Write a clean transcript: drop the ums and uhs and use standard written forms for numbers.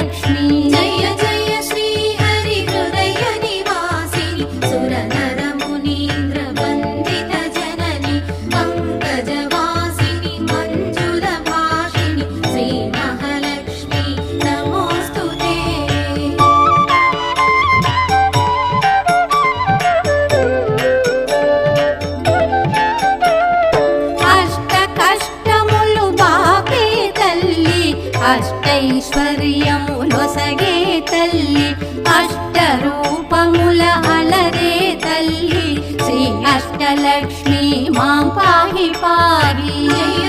लक्ष्मी जय जय श्री हरि हृदय निवासिनि सुर नर मुनीन्द्र वन्दित जननि पंकजवासिनि मंजुल भाषिणि श्री महालक्ष्मी नमोस्तुते। अष्ट कष्टमुलु बापे तल्ली अष्टैश्वर्यमुलొసగే तल्ली अष्टरूपमुल अलरे तल्ली श्री अष्टलक्ष्मी मां पाहि पाहि। जय